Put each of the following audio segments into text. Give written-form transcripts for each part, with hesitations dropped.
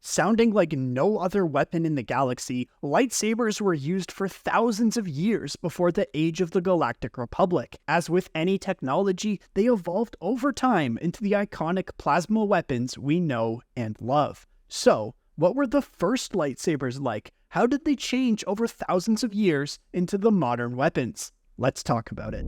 Sounding like no other weapon in the galaxy, lightsabers were used for thousands of years before the age of the Galactic Republic. As with any technology, they evolved over time into the iconic plasma weapons we know and love. So, what were the first lightsabers like? How did they change over thousands of years into the modern weapons? Let's talk about it.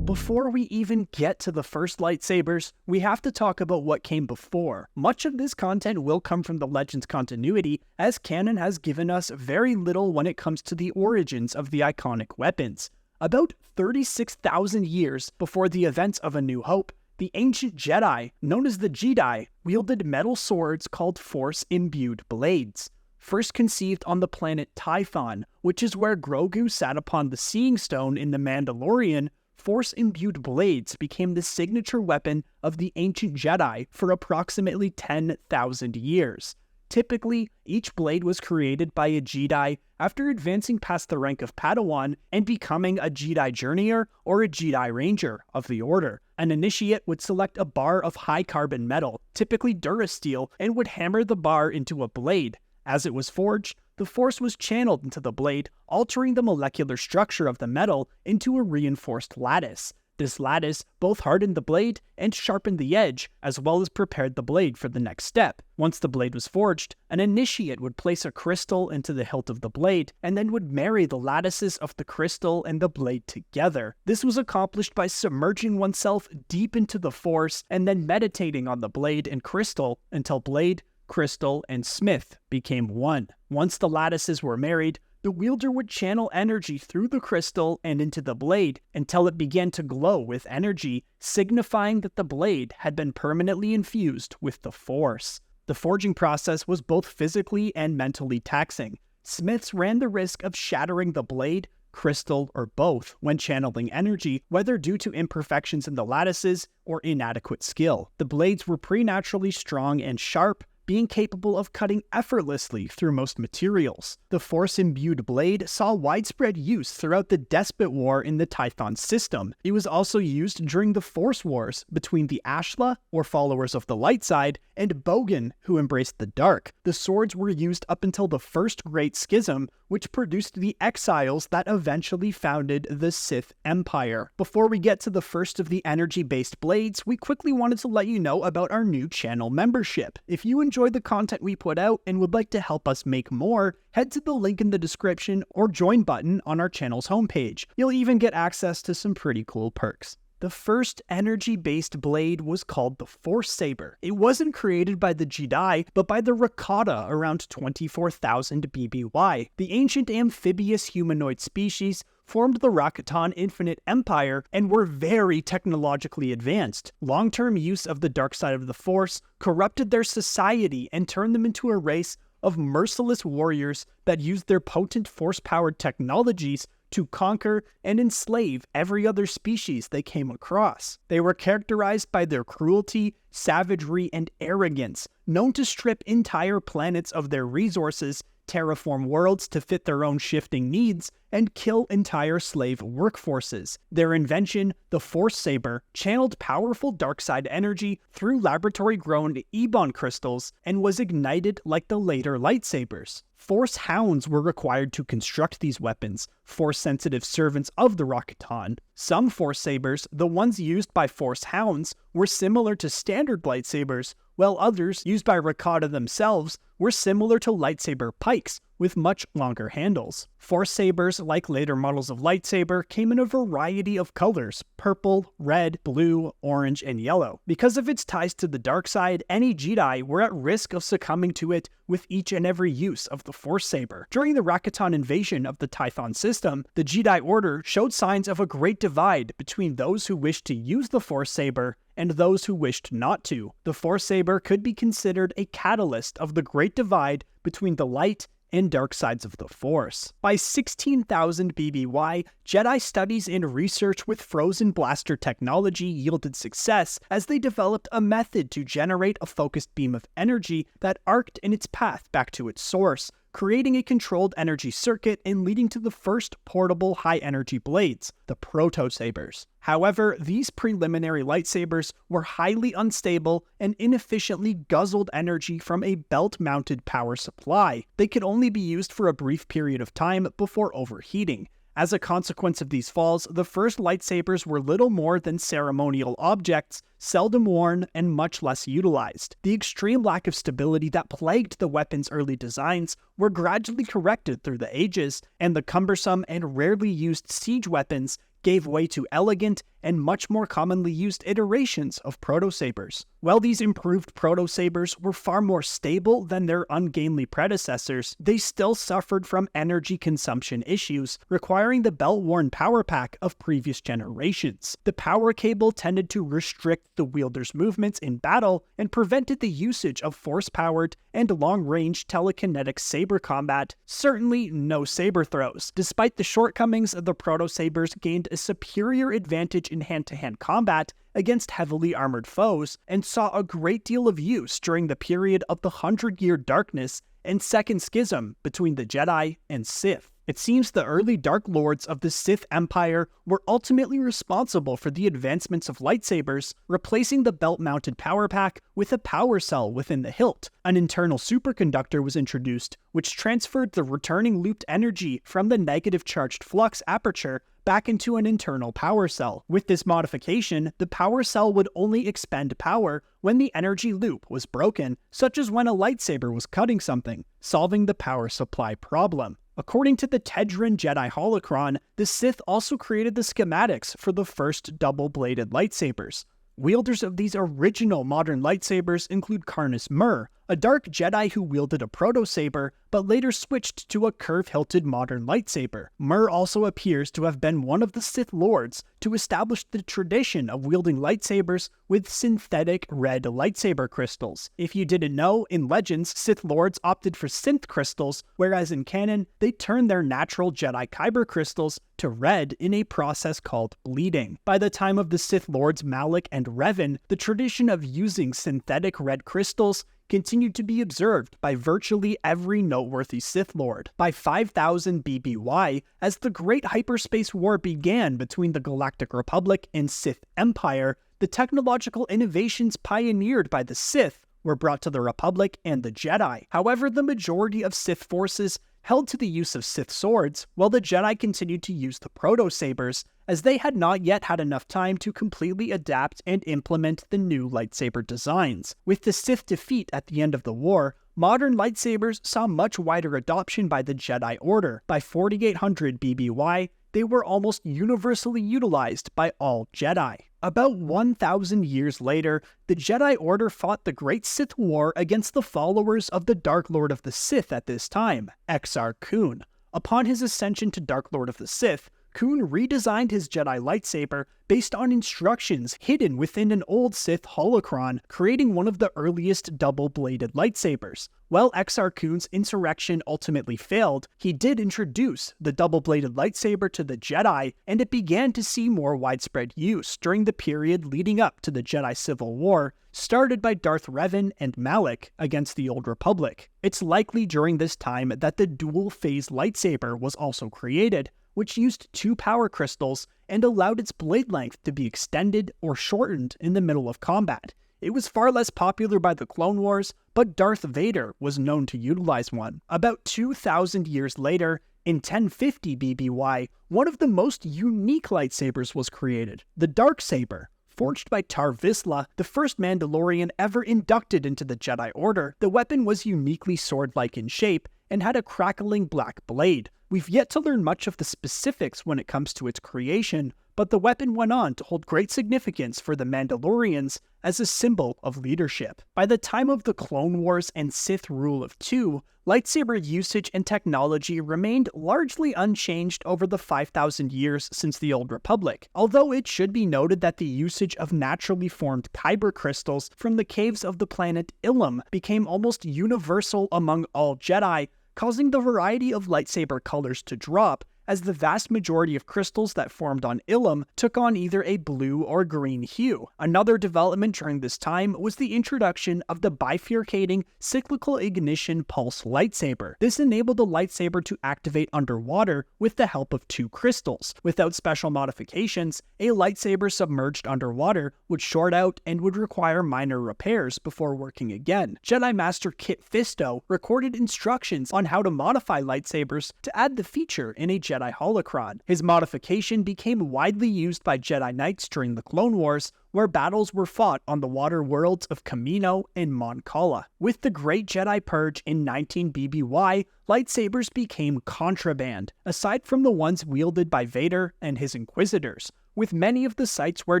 Before we even get to the first lightsabers, we have to talk about what came before. Much of this content will come from the Legends continuity, as canon has given us very little when it comes to the origins of the iconic weapons. About 36,000 years before the events of A New Hope, the ancient Jedi, known as the Jedi, wielded metal swords called Force-imbued blades. First conceived on the planet Typhon, which is where Grogu sat upon the Seeing Stone in The Mandalorian, Force-imbued blades became the signature weapon of the ancient Jedi for approximately 10,000 years. Typically, each blade was created by a Jedi after advancing past the rank of Padawan and becoming a Jedi Journeyer or a Jedi Ranger of the Order. An initiate would select a bar of high-carbon metal, typically Durasteel, and would hammer the bar into a blade. As it was forged, the Force was channeled into the blade, altering the molecular structure of the metal into a reinforced lattice. This lattice both hardened the blade and sharpened the edge, as well as prepared the blade for the next step. Once the blade was forged, an initiate would place a crystal into the hilt of the blade, and then would marry the lattices of the crystal and the blade together. This was accomplished by submerging oneself deep into the Force, and then meditating on the blade and crystal until blade, crystal, and smith became one. Once the lattices were married, the wielder would channel energy through the crystal and into the blade until it began to glow with energy, signifying that the blade had been permanently infused with the Force. The forging process was both physically and mentally taxing. Smiths ran the risk of shattering the blade, crystal, or both when channeling energy, whether due to imperfections in the lattices or inadequate skill. The blades were preternaturally strong and sharp, being capable of cutting effortlessly through most materials. The Force-imbued blade saw widespread use throughout the Despot War in the Tython system. It was also used during the Force Wars between the Ashla, or followers of the light side, and Bogan, who embraced the dark. The swords were used up until the First Great Schism, which produced the exiles that eventually founded the Sith Empire. Before we get to the first of the energy-based blades, we quickly wanted to let you know about our new channel membership. If you enjoy the content we put out and would like to help us make more, head to the link in the description or join button on our channel's homepage. You'll even get access to some pretty cool perks. The first energy-based blade was called the Force Saber. It wasn't created by the Jedi, but by the Rakata around 24,000 BBY. The ancient amphibious humanoid species formed the Rakatan Infinite Empire and were very technologically advanced. Long-term use of the dark side of the Force corrupted their society and turned them into a race of merciless warriors that used their potent Force-powered technologies to conquer and enslave every other species they came across. They were characterized by their cruelty, savagery, and arrogance, known to strip entire planets of their resources, terraform worlds to fit their own shifting needs, and kill entire slave workforces. Their invention, the Force Saber, channeled powerful dark-side energy through laboratory-grown Ebon crystals and was ignited like the later lightsabers. Force Hounds were required to construct these weapons, Force-sensitive servants of the Rakatan. Some Force Sabers, the ones used by Force Hounds, were similar to standard lightsabers, while others, used by Rakata themselves, were similar to lightsaber pikes, with much longer handles. Force sabers, like later models of lightsaber, came in a variety of colors: purple, red, blue, orange, and yellow. Because of its ties to the dark side, any Jedi were at risk of succumbing to it with each and every use of the Force Saber. During the Rakatan invasion of the Tython system, the Jedi Order showed signs of a great divide between those who wished to use the Force Saber and those who wished not to. The Force Saber could be considered a catalyst of the great divide between the light and dark sides of the Force. By 16,000 BBY, Jedi studies and research with frozen blaster technology yielded success as they developed a method to generate a focused beam of energy that arced in its path back to its source, creating a controlled energy circuit and leading to the first portable high-energy blades, the protosabers. However, these preliminary lightsabers were highly unstable and inefficiently guzzled energy from a belt-mounted power supply. They could only be used for a brief period of time before overheating. As a consequence of these falls, the first lightsabers were little more than ceremonial objects, seldom worn and much less utilized. The extreme lack of stability that plagued the weapon's early designs were gradually corrected through the ages, and the cumbersome and rarely used siege weapons gave way to elegant and much more commonly used iterations of protosabers. While these improved protosabers were far more stable than their ungainly predecessors, they still suffered from energy consumption issues, requiring the belt-worn power pack of previous generations. The power cable tended to restrict the wielder's movements in battle and prevented the usage of force-powered and long-range telekinetic saber combat, certainly no saber throws. Despite the shortcomings, the protosabers gained a superior advantage in hand-to-hand combat against heavily armored foes, and saw a great deal of use during the period of the 100-Year Darkness and Second Schism between the Jedi and Sith. It seems the early Dark Lords of the Sith Empire were ultimately responsible for the advancements of lightsabers, replacing the belt-mounted power pack with a power cell within the hilt. An internal superconductor was introduced, which transferred the returning looped energy from the negative charged flux aperture back into an internal power cell. With this modification, the power cell would only expend power when the energy loop was broken, such as when a lightsaber was cutting something, solving the power supply problem. According to the Tedran Jedi holocron, the Sith also created the schematics for the first double-bladed lightsabers. Wielders of these original modern lightsabers include Karnus Mur, a dark Jedi who wielded a protosaber, but later switched to a curve-hilted modern lightsaber. Mur also appears to have been one of the Sith Lords to establish the tradition of wielding lightsabers with synthetic red lightsaber crystals. If you didn't know, in Legends, Sith Lords opted for synth crystals, whereas in canon, they turned their natural Jedi kyber crystals to red in a process called bleeding. By the time of the Sith Lords Malak and Revan, the tradition of using synthetic red crystals continued to be observed by virtually every noteworthy Sith Lord. By 5000 BBY, as the Great Hyperspace War began between the Galactic Republic and Sith Empire, the technological innovations pioneered by the Sith were brought to the Republic and the Jedi. However, the majority of Sith forces held to the use of Sith swords, while the Jedi continued to use the protosabers, as they had not yet had enough time to completely adapt and implement the new lightsaber designs. With the Sith defeat at the end of the war, modern lightsabers saw much wider adoption by the Jedi Order. By 4800 BBY, they were almost universally utilized by all Jedi. About 1,000 years later, the Jedi Order fought the Great Sith War against the followers of the Dark Lord of the Sith at this time, Exar Kun. Upon his ascension to Dark Lord of the Sith, Kun redesigned his Jedi lightsaber based on instructions hidden within an old Sith holocron, creating one of the earliest double-bladed lightsabers. While Exar Kun's insurrection ultimately failed, he did introduce the double-bladed lightsaber to the Jedi, and it began to see more widespread use during the period leading up to the Jedi Civil War, started by Darth Revan and Malak against the Old Republic. It's likely during this time that the dual-phase lightsaber was also created, which used 2 power crystals and allowed its blade length to be extended or shortened in the middle of combat. It was far less popular by the Clone Wars, but Darth Vader was known to utilize one. About 2,000 years later, in 1050 BBY, one of the most unique lightsabers was created, the Darksaber. Forged by Tar Vizsla, the first Mandalorian ever inducted into the Jedi Order, the weapon was uniquely sword-like in shape and had a crackling black blade. We've yet to learn much of the specifics when it comes to its creation, but the weapon went on to hold great significance for the Mandalorians as a symbol of leadership. By the time of the Clone Wars and Sith Rule of Two, lightsaber usage and technology remained largely unchanged over the 5,000 years since the Old Republic, although it should be noted that the usage of naturally formed kyber crystals from the caves of the planet Ilum became almost universal among all Jedi, causing the variety of lightsaber colors to drop as the vast majority of crystals that formed on Ilum took on either a blue or green hue. Another development during this time was the introduction of the bifurcating cyclical ignition pulse lightsaber. This enabled the lightsaber to activate underwater with the help of two crystals. Without special modifications, a lightsaber submerged underwater would short out and would require minor repairs before working again. Jedi Master Kit Fisto recorded instructions on how to modify lightsabers to add the feature in a Jedi holocron. His modification became widely used by Jedi Knights during the Clone Wars, where battles were fought on the water worlds of Kamino and Mon Cala. With the Great Jedi Purge in 19 BBY, lightsabers became contraband, aside from the ones wielded by Vader and his Inquisitors, with many of the sites where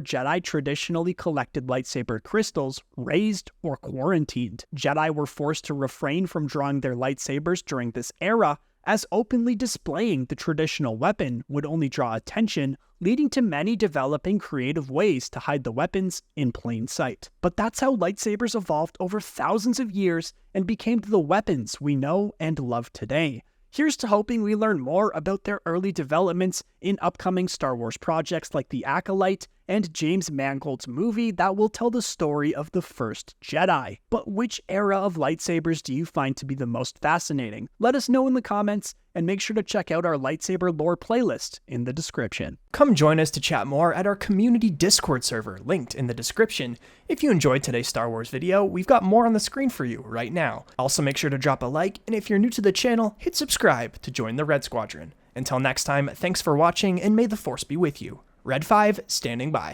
Jedi traditionally collected lightsaber crystals razed or quarantined. Jedi were forced to refrain from drawing their lightsabers during this era, as openly displaying the traditional weapon would only draw attention, leading to many developing creative ways to hide the weapons in plain sight. But that's how lightsabers evolved over thousands of years and became the weapons we know and love today. Here's to hoping we learn more about their early developments in upcoming Star Wars projects like The Acolyte and James Mangold's movie that will tell the story of the first Jedi. But which era of lightsabers do you find to be the most fascinating? Let us know in the comments, and make sure to check out our lightsaber lore playlist in the description. Come join us to chat more at our community Discord server, linked in the description. If you enjoyed today's Star Wars video, we've got more on the screen for you right now. Also make sure to drop a like, and if you're new to the channel, hit subscribe to join the Red Squadron. Until next time, thanks for watching, and may the Force be with you. Red 5, standing by.